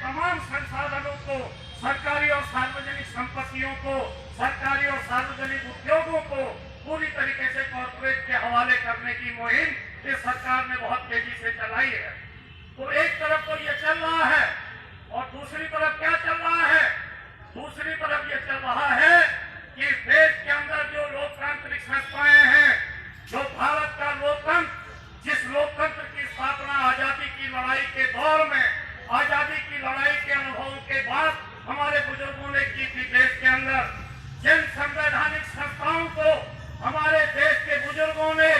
तमाम संसाधनों को, सरकारी और सार्वजनिक संपत्तियों को, सरकारी और सार्वजनिक उद्योगों को पूरी तरीके से कॉर्पोरेट के हवाले करने की मुहिम इस सरकार ने बहुत तेजी से चलाई है। तो एक तरफ तो ये चल रहा है और दूसरी तरफ क्या चल रहा है? दूसरी तरफ ये चल रहा है कि देश के अंदर जो लोकतांत्रिक संस्थाएं हैं, जो भारत का लोकतंत्र, जिस लोकतंत्र की स्थापना आजादी की लड़ाई के दौर में, आजादी की लड़ाई के अनुभवों के बाद हमारे बुजुर्गों ने की थी देश के अंदर, जिन संवैधानिक संस्थाओं को हमारे देश के बुजुर्गों ने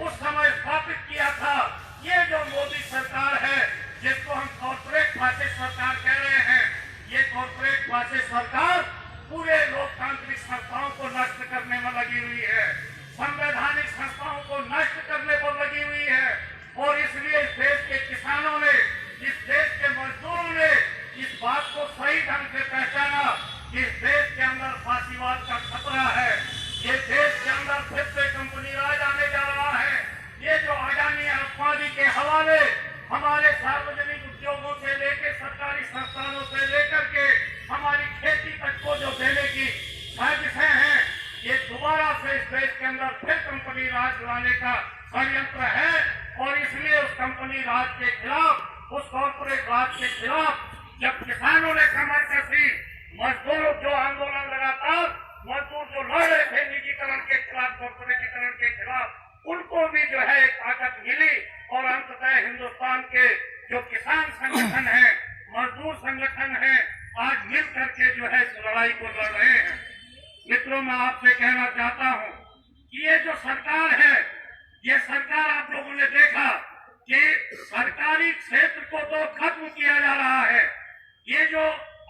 उस समय स्थापित किया था, ये जो मोदी सरकार है, जिसको हम कॉर्पोरेट फासिस्ट सरकार कह रहे हैं, ये कॉर्पोरेट फासिस्ट सरकार पूरे लोकतांत्रिक संस्थाओं को नष्ट करने में लगी हुई है, संवैधानिक संस्थाओं को नष्ट करने पर लगी हुई है। और इसलिए इस देश के किसानों ने, इस देश के मजदूरों ने इस बात को सही ढंग से पहचाना कि इस देश के अंदर फासीवाद का खतरा है, ये देश के अंदर फिर से कंपनी राज आने जा रहा है। ये जो अडानी अंबानी के हवाले हमारे सार्वजनिक उद्योगों से लेकर सरकारी संस्थानों से लेकर के हमारी खेती तक को जो देने की साजिशें हैं, ये दोबारा से इस देश के अंदर फिर कंपनी राज लाने का षड्यंत्र है। और इसलिए उस कंपनी राज के खिलाफ, उस कॉर्पोरेट राज के खिलाफ जब किसानों ने कमर कसी, मजदूर जो आंदोलन लगातार मजदूर जो लड़ रहे थे निजीकरण के खिलाफ, कॉर्पोरेटीकरण के खिलाफ, उनको भी जो है एक ताकत मिली और अंततः हिंदुस्तान के जो किसान संगठन है, मजदूर संगठन है, आज मिल करके जो है इस लड़ाई को लड़ रहे हैं। मित्रों, मैं आपसे कहना चाहता हूं कि ये जो सरकार है, ये सरकार आप लोगों ने देखा कि सरकारी क्षेत्र को तो खत्म किया जा रहा है। ये जो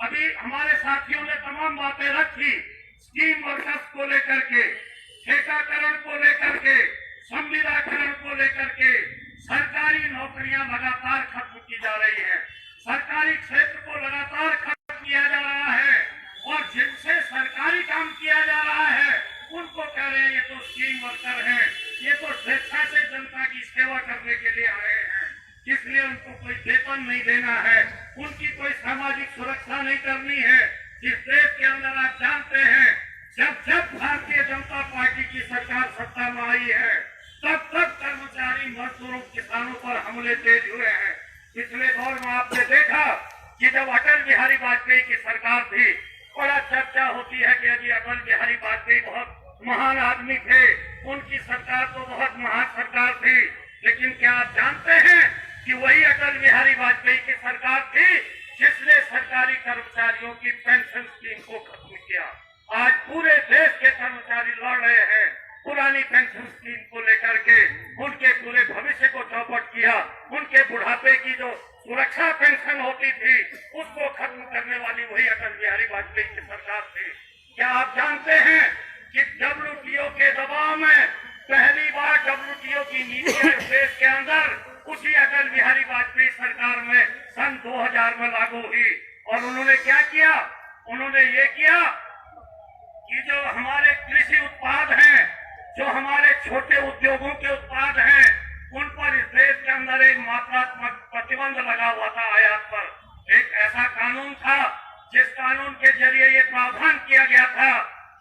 अभी हमारे साथियों ने तमाम बातें रखी, स्कीम वर्कर्स को लेकर के, ठेकाकरण को लेकर के, संविदाकरण को लेकर के, सरकारी नौकरियां लगातार खत्म की जा रही है, सरकारी क्षेत्र को लगातार खत्म किया जा रहा है और जिनसे सरकारी काम किया जा रहा है उनको कह रहे हैं ये तो स्कीम वर्कर हैं, ये तो स्वेच्छा से जनता की सेवा करने के लिए आए हैं, इसलिए उनको कोई वेतन नहीं देना है, उनकी कोई सामाजिक सुरक्षा नहीं करनी है। इस देश के अंदर आप जानते हैं, जब जब भारतीय जनता पार्टी की सरकार सत्ता में आई है, तब तब कर्मचारी, मजदूरों, किसानों पर हमले तेज हुए हैं। पिछले दौर में आपने देखा कि जब अटल बिहारी वाजपेयी की सरकार थी, बड़ा चर्चा होती है कि अजी अटल बिहारी वाजपेयी बहुत महान आदमी थे, उनकी सरकार तो बहुत महान सरकार थी। लेकिन क्या आप जानते हैं कि वही अटल बिहारी वाजपेयी की सरकार थी जिसने सरकारी कर्मचारियों की पेंशन स्कीम को खत्म किया। आज पूरे देश के कर्मचारी लड़ रहे हैं पुरानी पेंशन स्कीम को लेकर के, उनके पूरे भविष्य को चौपट किया, उनके बुढ़ापे की जो सुरक्षा पेंशन होती थी उसको खत्म करने वाली वही अटल बिहारी वाजपेयी की सरकार थी। क्या आप जानते हैं कि WTO के दबाव में पहली बार WTO की नीति देश के अंदर उसी अटल बिहारी वाजपेयी सरकार में सन 2000 में लागू हुई और उन्होंने क्या किया? उन्होंने ये किया कि जो हमारे कृषि उत्पाद हैं, जो हमारे छोटे उद्योगों के उत्पाद हैं, उन पर इस देश के अंदर एक मात्रात्मक प्रतिबंध लगा हुआ था आयात पर। एक ऐसा कानून था जिस कानून के जरिए ये प्रावधान किया गया था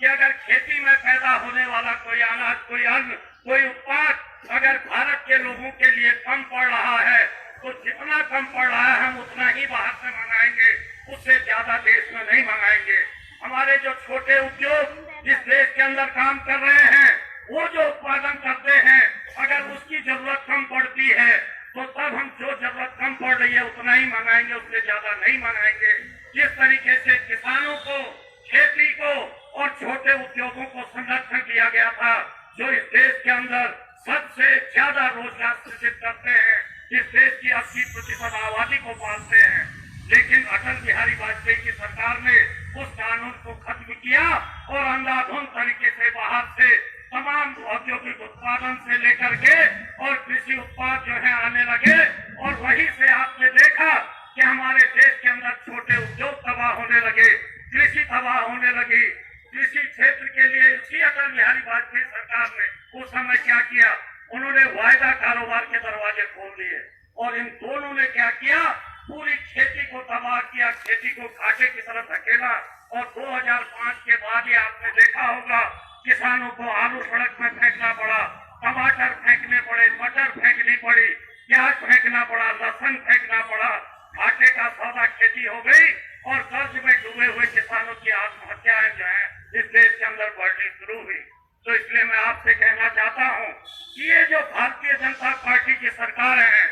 कि अगर खेती में पैदा होने वाला कोई अनाज, कोई अन्न, कोई उत्पाद अगर भारत के लोगों के लिए कम पड़ रहा है तो जितना कम पड़ रहा है हम उतना ही बाहर से मंगाएंगे, उससे ज्यादा देश में नहीं मंगाएंगे। हमारे जो छोटे उद्योग जिस देश के अंदर काम कर रहे हैं, वो जो उत्पादन करते हैं, अगर उसकी जरूरत कम पड़ती है तो तब हम जो जरूरत कम पड़ रही है उतना ही मंगाएंगे, उससे ज्यादा नहीं मंगाएंगे। जिस तरीके से किसानों को, खेती को और छोटे उद्योगों को संरक्षण दिया गया था, जो इस देश के अंदर सबसे ज्यादा रोजगार सृजित करते हैं, इस देश की 80% आबादी को पालते हैं। लेकिन अटल बिहारी वाजपेयी की सरकार ने उस कानून को खत्म किया और अंधाधुंध तरीके से बाहर से तमाम औद्योगिक उत्पादन से लेकर के और कृषि उत्पाद जो है आने लगे और वहीं से आपने देखा कि हमारे देश के अंदर छोटे उद्योग तबाह होने लगे, कृषि तबाह होने लगी। कृषि क्षेत्र के लिए इसी अटल बिहारी वाजपेयी सरकार ने उस समय क्या किया? उन्होंने वायदा कारोबार के दरवाजे खोल दिए और इन दोनों ने क्या किया? पूरी खेती को तबाह तबाह किया, खेती को घाटे की तरफ धकेला। और 2005 के बाद ये आपने देखा होगा किसानों को आलू सड़क में फेंकना पड़ा, टमाटर फेंकने पड़े, मटर फेंकनी पड़ी, प्याज फेंकना पड़ा, लहसुन फेंकना पड़ा। घाटे का सौदा खेती हो गई और कर्ज में डूबे हुए किसानों की आत्महत्याएं जो है इस देश के अंदर बढ़नी शुरू हुई। तो इसलिए मैं आपसे कहना चाहता हूं कि ये जो भारतीय जनता पार्टी की सरकार है,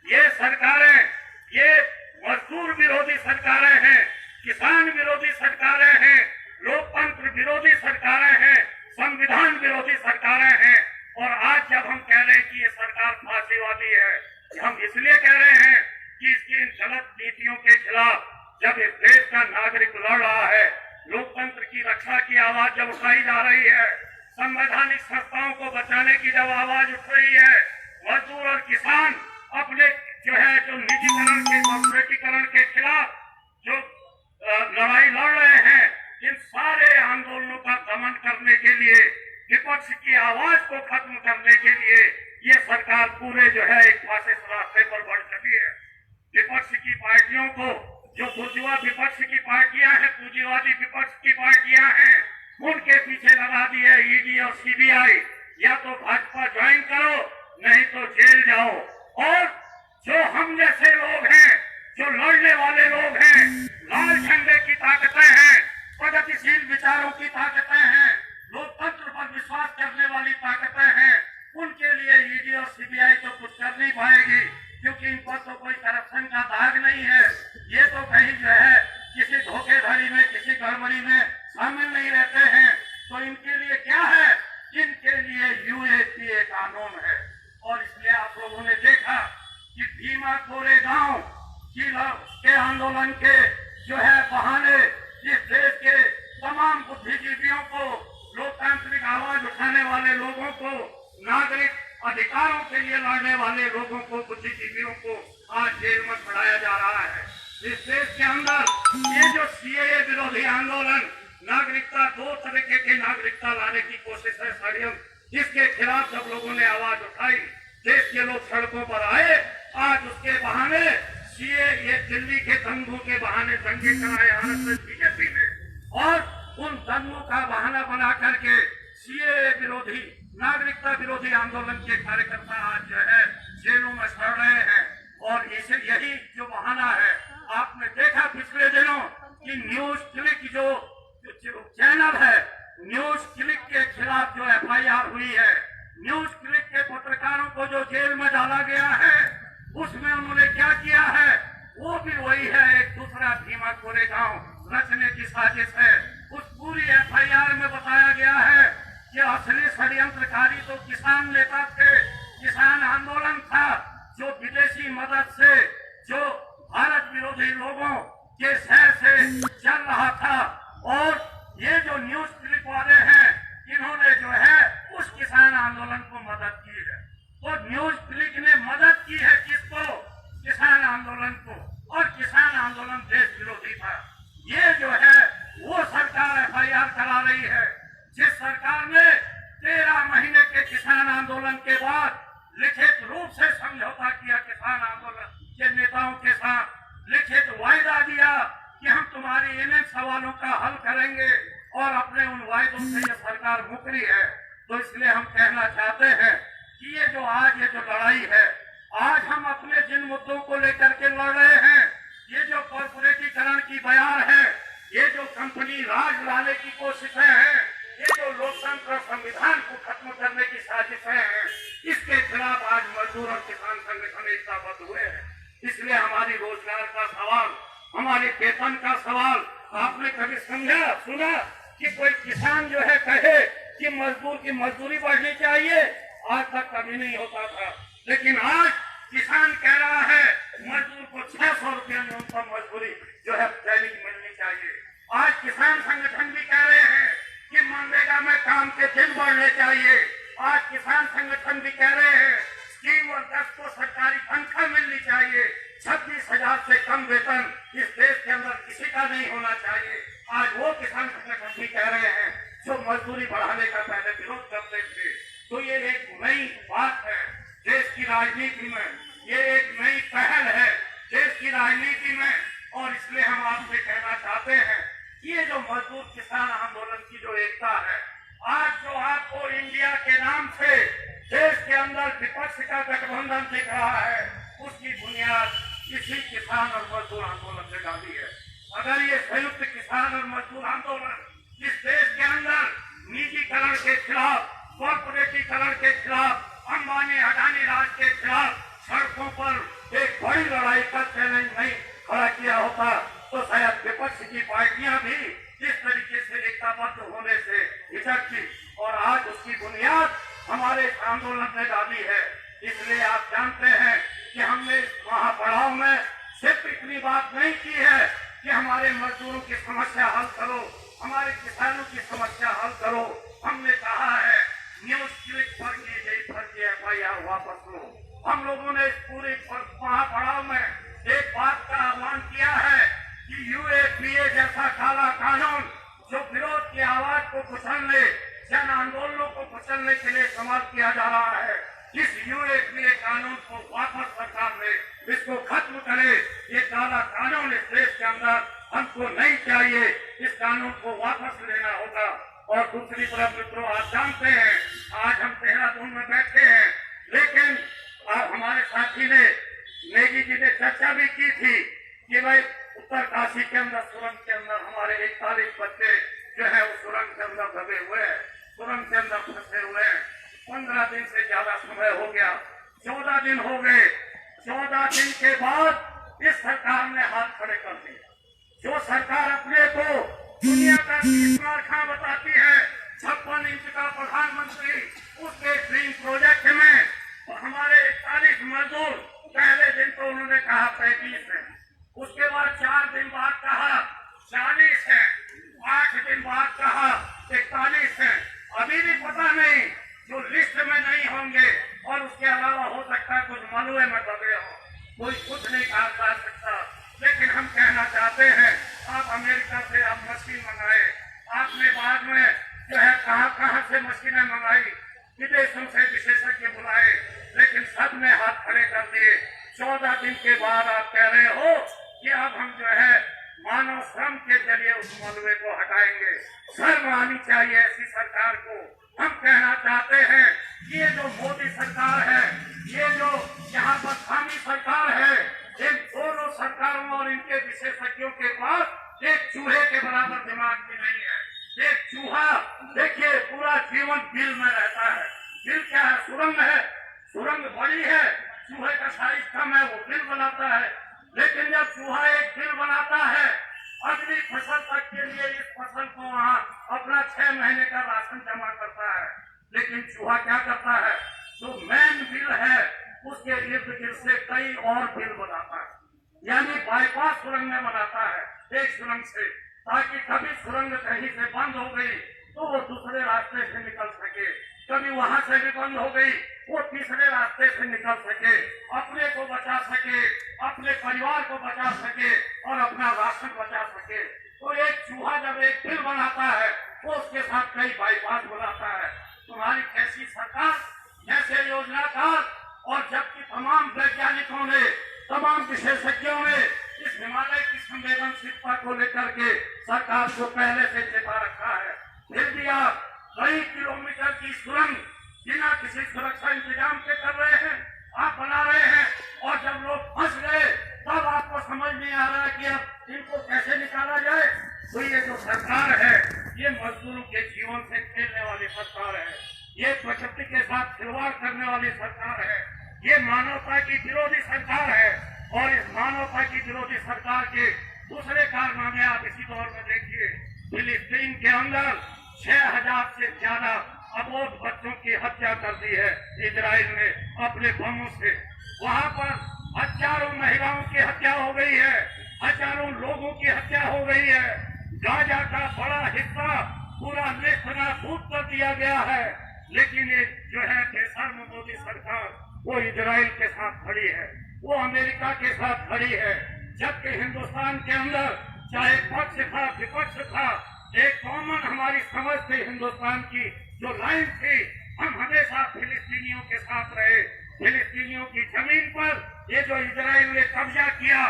ये सरकारें, ये मजदूर विरोधी सरकारें हैं, किसान विरोधी सरकारें हैं, लोकतंत्र विरोधी सरकारें हैं, संविधान विरोधी सरकारें हैं। और आज जब हम कह रहे हैं कि ये सरकार फांसीवादी है, हम इसलिए कह रहे हैं कि इसकी इन गलत नीतियों के खिलाफ जब इस देश का नागरिक लड़ रहा है, लोकतंत्र की रक्षा की आवाज जब उठाई जा रही है, संवैधानिक संस्थाओं को बचाने की जब आवाज उठ रही है, मजदूर और किसान अपने जो निजीकरण के, कॉर्पोरेटीकरण के खिलाफ जो लड़ाई लड़ रहे हैं, इन सारे आंदोलनों का दमन करने के लिए, विपक्ष की आवाज को खत्म करने के लिए ये सरकार पूरे जो है एक फासिस्ट रास्ते पर बढ़ चुकी है। विपक्ष की पार्टियों को, जो बुर्जुआ विपक्ष की पार्टियां हैं, पूंजीवादी विपक्ष की पार्टियां हैं, उनके पीछे लगा दिए ईडी और सीबीआई। या तो भाजपा ज्वाइन करो, नहीं तो जेल जाओ। और जो हम जैसे लोग हैं, जो लड़ने वाले लोग हैं, लाल झंडे की ताकतें हैं, प्रगतिशील विचारों की ताकतें हैं, लोकतंत्र पर विश्वास करने वाली ताकतें हैं, उनके लिए ईडी और सीबीआई तो कुछ कर नहीं पाएगी, क्योंकि इन पर तो कोई करप्शन का दाग नहीं है। ये तो कहीं जो है किसी धोखेधड़ी में, किसी गड़बड़ी में शामिल नहीं रहते हैं। तो इनके लिए क्या है? इनके लिए यूएपीए कानून है। और इसलिए आप लोगों ने देखा कि भीमा कोरेगांव के आंदोलन के जो है बहाने इस देश के तमाम बुद्धिजीवियों को, लोकतांत्रिक आवाज उठाने वाले लोगों को, नागरिक अधिकारों के लिए लड़ने वाले लोगों को, बुद्धिजीवियों को आज जेल में पढ़ाया जा रहा है। इस देश के अंदर ये जो सीएए विरोधी आंदोलन, नागरिकता, दो तरीके की नागरिकता लाने की कोशिश है, षड्यंत्र, इसके खिलाफ जब लोगों ने आवाज उठाई, देश के लोग सड़कों पर आए। आज उसके बहाने सीए, ये दिल्ली के दंगों के बहाने दंगे कराए आरएसएस बीजेपी ने, और उन दंगों का बहाना बना करके सीए विरोधी, नागरिकता विरोधी आंदोलन के कार्यकर्ता आज जो है जेलों में सड़ रहे हैं। और इसे यही जो बहाना है, आपने देखा पिछले दिनों कि न्यूज क्लिक जो चैनल है, न्यूज क्लिक के खिलाफ जो एफआईआर हुई है, न्यूज क्लिक के पत्रकारों को जो जेल में डाला गया है, उसमें उन्होंने क्या किया है? वो भी वही है, एक दूसरा भीमा कोरेगांव रचने की साजिश है। उस पूरी एफआईआर में बताया गया है कि असली षड्यंत्रकारी तो किसान नेता थे, किसान आंदोलन था, जो विदेशी मदद से, जो भारत विरोधी लोगों के शहर से चल रहा था। और ये जो न्यूज क्लिक वाले हैं, इन्होंने जो है उस किसान आंदोलन को मदद की है। तो न्यूज क्लिक ने मदद की है किसको? किसान आंदोलन को। और किसान आंदोलन देश विरोधी था। ये जो है वो सरकार एफआईआर करा रही है, जिस सरकार ने 13 महीने के किसान आंदोलन के बाद लिखित रूप से समझौता किया, किसान आंदोलन के नेताओं के साथ लिखित वायदा दिया कि हम तुम्हारी इन सवालों का हल करेंगे, और अपने उन वायदों से ये सरकार मुकरी है। तो इसलिए हम कहना चाहते हैं कि ये जो लड़ाई है, आज हम अपने जिन मुद्दों को लेकर के लड़ रहे हैं, ये जो कॉर्पोरेटीकरण की बयार है, ये जो कंपनी राज लाने की कोशिशें हैं, ये जो लोकतंत्र और संविधान को खत्म करने की साजिशें हैं, इसके खिलाफ आज मजदूर और किसान संगठन एकताबद्ध हुए हैं। इसलिए हमारी रोजगार का सवाल, हमारे वेतन का सवाल, आपने कभी सुना कि कोई किसान जो है कहे कि मजदूर की मजदूरी बढ़नी चाहिए? आज तक कभी नहीं होता था। लेकिन आज किसान कह रहा है मजदूर को 600 रुपया न्यूनतम मजदूरी जो है दैनिक मिलनी चाहिए। आज किसान संगठन भी कह रहे हैं कि मनरेगा में काम के दिन बढ़ने चाहिए। आज किसान संगठन भी कह रहे हैं स्कीम वर्कर्स को सरकारी तनख्वाह मिलनी चाहिए। 26,000 से कम वेतन इस देश के अंदर किसी का नहीं होना चाहिए। आज वो किसान संगठन भी कह रहे हैं जो मजदूरी बढ़ाने का पहले विरोध करते थे। तो ये एक नई बात है देश की राजनीति में, ये एक नई पहल है देश की राजनीति में। और इसलिए आपसे कहना चाहते हैं, ये जो मजदूर किसान आंदोलन की जो एकता है, आज जो आपको इंडिया के नाम से देश के अंदर विपक्ष का गठबंधन दिख रहा है, उसकी बुनियाद इसी किसान और मजदूर आंदोलन से डाली है। अगर ये संयुक्त किसान और मजदूर आंदोलन इस देश के अंदर निजीकरण के खिलाफ, कॉर्पोरेटीकरण के खिलाफ, अंबानी अडानी राज के खिलाफ सड़कों पर एक बड़ी लड़ाई का चैलेंज नहीं खड़ा किया होता, तो शायद विपक्ष की पार्टियां भी इस तरीके से एकताबद्ध होने से हिचकती, और आज उसकी बुनियाद हमारे आंदोलन ने डाली है। इसलिए आप जानते हैं कि हमने महापड़ाव में सिर्फ इतनी बात नहीं की है कि हमारे मजदूरों की समस्या हल करो, हमारे किसानों की समस्या हल करो। हमने कहा है न्यूज क्लिक फर्जी FIR वापस लो। हम लोगों ने इस पूरे महापड़ाव में एक बात का आह्वान किया है कि UAPA जैसा काला कानून जो विरोध की आवाज को कुचलने, जन आंदोलनों को कुचलने के लिए इस्तेमाल किया जा रहा है, इस UAPA कानून को वापस सरकार ने इसको खत्म करे। ये काला कानून इस देश के अंदर हमको नहीं चाहिए, इस कानून को वापस लेना होगा। और दूसरी तरफ मित्रों, आप जानते हैं आज हम देहरादून में बैठे हैं, लेकिन हमारे साथी ने, नेगी जी ने चर्चा भी की थी कि भाई उत्तरकाशी के अंदर, सुरंग के अंदर हमारे 41 बच्चे जो है वो सुरंग के अंदर दबे हुए हैं, सुरंग के अंदर फंसे हुए हैं। 15 दिन से ज्यादा समय हो गया, 14 दिन हो गए। 14 दिन के बाद इस सरकार ने हाथ खड़े कर दिए। जो सरकार अपने को दुनिया का 30 खां बताती है, 56 इंच का प्रधानमंत्री, उसके ड्रीम प्रोजेक्ट में हमारे 41 मजदूर, पहले दिन तो उन्होंने कहा 35 है, उसके बाद 4 दिन बाद कहा 40 है, 8 दिन बाद कहा 41 है। अभी भी पता नहीं, जो लिस्ट में नहीं होंगे, और उसके अलावा हो सकता है कुछ मलुए में दबे हो, कोई कुछ नहीं कहा जा सकता। लेकिन हम कहना चाहते हैं, आप अमेरिका से आप मशीन मंगाए, आपने बाद में जो है कहां से मशीनें मंगाई, विदेशों से विशेषज्ञ बुलाए, लेकिन सब ने हाथ खड़े कर दिए। 14 दिन के बाद आप कह रहे हो कि अब हम जो है मानव श्रम के जरिए उस मलबे को हटाएंगे। शर्म आनी चाहिए ऐसी सरकार को। हम कहना चाहते हैं कि ये जो मोदी सरकार है, ये जो यहाँ पर खामी सरकार है, इन दोनों सरकारों और इनके विशेषज्ञों के पास एक चूहे के बराबर दिमाग भी नहीं है। एक चूहा देखिए पूरा जीवन बिल में रहता है। बिल क्या है? सुरंग है, सुरंग बड़ी है, चूहे का साइज कम है, वो बिल बनाता है। लेकिन जब चूहा एक बिल बनाता है, अगली फसल तक के लिए इस फसल को वहाँ अपना 6 महीने का राशन जमा करता है। लेकिन चूहा क्या करता है? जो मेन बिल है उसके इर्द गिर्द से कई और बिल बनाता है, यानी बाईपास सुरंग में बनाता है एक सुरंग से, ताकि कभी सुरंग कहीं से बंद हो गई तो वो दूसरे रास्ते से निकल सके, कभी वहां से भी बंद हो गई वो तीसरे रास्ते से निकल सके, अपने को बचा सके, अपने परिवार को बचा सके और अपना राशन बचा सके। तो एक चूहा जब एक बिल बनाता है वो उसके साथ कई बाईपास बनाता है। तुम्हारी कैसी सरकार, कैसे योजनाकार, और जबकि तमाम वैज्ञानिकों ने, तमाम विशेषज्ञों ने इस हिमालय की संवेदनशीलता को लेकर के सरकार को पहले से चेता रखा है, फिर भी आप कई किलोमीटर की सुरंग बिना किसी सुरक्षा इंतजाम के कर रहे हैं, आप बना रहे हैं, और जब लोग फंस गए तब आपको समझ नहीं आ रहा है कि अब इनको कैसे निकाला जाए। तो ये जो सरकार है, ये मजदूरों के जीवन से खेलने वाली सरकार है, ये प्रकृति के साथ खिलवाड़ करने वाली सरकार है, ये मानवता की विरोधी सरकार है। और इस मानवता की विरोधी सरकार के दूसरे कारनामे आप इसी दौर में देखिए। फिलिस्तीन के अंदर 6000 से ज्यादा अबोध बच्चों की हत्या कर दी है इजराइल ने अपने बमों से। वहां पर हजारों महिलाओं की हत्या हो गई है, हजारों लोगों की हत्या हो गई है। गाजा का बड़ा हिस्सा पूरा नेस्तनाबूद कर दिया गया है। लेकिन ये जो है बेशर्म मोदी सरकार, वो इजराइल के साथ खड़ी है, वो अमेरिका के साथ खड़ी है, जबकि हिंदुस्तान के अंदर चाहे पक्ष था विपक्ष था, एक कॉमन हमारी समझ थी हिंदुस्तान की, जो लाइन थी, हम हमेशा फिलिस्तीनियों के साथ रहे। फिलिस्तीनियों की जमीन पर ये जो इजराइल ने कब्जा किया,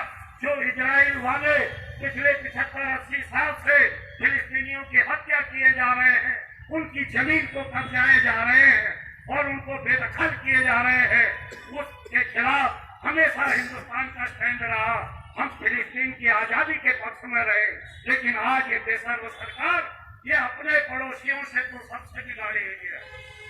जो इजराइल वाले पिछले 75-80 साल से फिलिस्तीनियों की हत्या किए जा रहे हैं, उनकी जमीन को कब्जाए जा रहे हैं और उनको बेदखल किए जा रहे हैं, उसके खिलाफ हमेशा हिंदुस्तान का स्टैंड रहा। हम फिलिस्तीन की आजादी के पक्ष में रहे, लेकिन आज ये बेसर्व सरकार ये अपने पड़ोसियों से तो सबसे बिगाड़ी हुई है।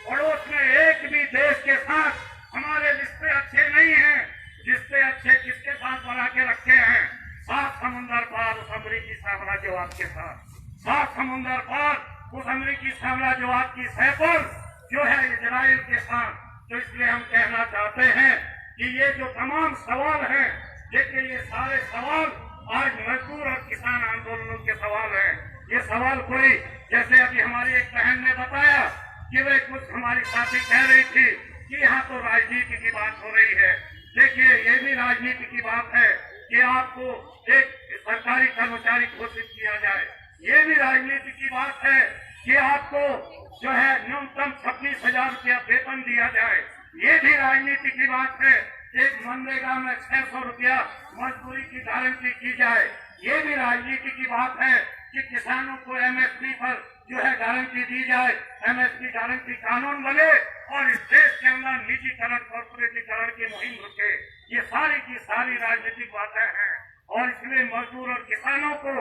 पड़ोस में एक भी देश के साथ हमारे रिश्ते अच्छे नहीं हैं। रिश्ते अच्छे किसके साथ बना के रखे हैं? 7 समुंदर पार उस अमरीकी साम्राज्यवाद के साथ, 7 समुंदर पार उस अमरीकी साम्राज्यवाद की सैफर जो है इजराइल के साथ। तो इसलिए हम कहना चाहते हैं कि ये जो तमाम सवाल हैं, देखिए ये सारे सवाल आज मजदूर और किसान आंदोलनों के सवाल हैं। ये सवाल कोई, जैसे अभी हमारी एक बहन ने बताया कि वे कुछ हमारी साथी कह रही थी कि यहाँ तो राजनीति की बात हो रही है। देखिए ये भी राजनीति की बात है कि आपको एक सरकारी कर्मचारी घोषित किया जाए, ये भी राजनीति की बात है कि आपको जो है न्यूनतम 26,000 रुपया वेतन दिया जाए, ये भी राजनीति की बात है। एक मनरेगा में 600 रुपया मजदूरी की गारंटी की जाए, ये भी राजनीति की बात है कि किसानों को एमएसपी पर जो है गारंटी दी जाए, एमएसपी गारंटी कानून बने और इस देश के अंदर निजीकरण कॉर्पोरेटीकरण की मुहिम रुके। ये सारी की सारी राजनीतिक बातें हैं और इसलिए मजदूर और किसानों को,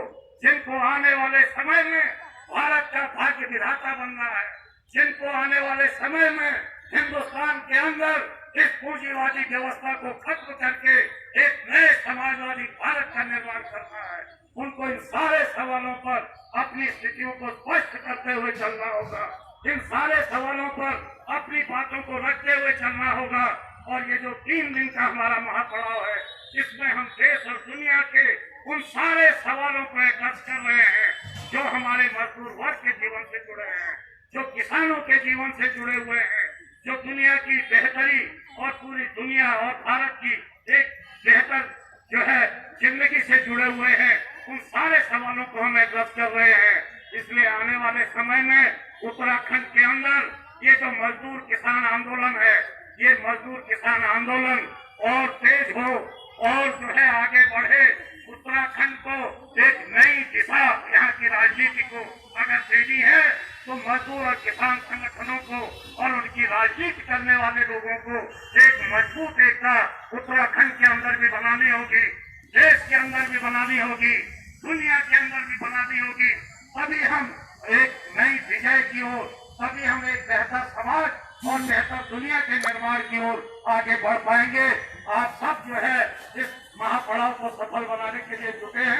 जिनको आने वाले समय में भारत का भाग्य विधाता बनना है, जिनको आने वाले समय में हिंदुस्तान के अंदर इस पूंजीवादी व्यवस्था को खत्म करके एक नए समाजवादी भारत का निर्माण करना है, उनको इन सारे सवालों पर अपनी स्थितियों को स्पष्ट करते हुए चलना होगा। इन सारे सवालों पर अपनी बातों को रखते हुए चलना होगा। और ये जो 3 दिन का हमारा महापड़ाव है, इसमें हम देश और दुनिया के उन सारे सवालों को एड्रेस कर रहे हैं जो हमारे मजदूर वर्ग के जीवन से जुड़े हैं, जो किसानों के जीवन से जुड़े हुए हैं, जो दुनिया की बेहतरी और पूरी दुनिया और भारत की एक बेहतर जो है जिंदगी से जुड़े हुए हैं। उन सारे सवालों को हम एड्रेस कर रहे हैं। इसलिए आने वाले समय में उत्तराखंड के अंदर ये जो मजदूर किसान आंदोलन है, ये मजदूर किसान आंदोलन और तेज हो और जो है आगे बढ़े, उत्तराखंड को एक नई दिशा, यहाँ की राजनीति को अगर देनी है तो मजदूर और किसान संगठनों को और उनकी राजनीति करने वाले लोगों को एक मजबूत एकता उत्तराखंड के अंदर भी बनानी होगी, देश के अंदर भी बनानी होगी, दुनिया के अंदर भी बनानी होगी। तभी हम एक नई विजय की ओर, तभी हम एक बेहतर समाज और बेहतर दुनिया के निर्माण की ओर आगे बढ़ पाएंगे। आप सब जो है इस महापड़ाव को सफल बनाने के लिए जुटे हैं।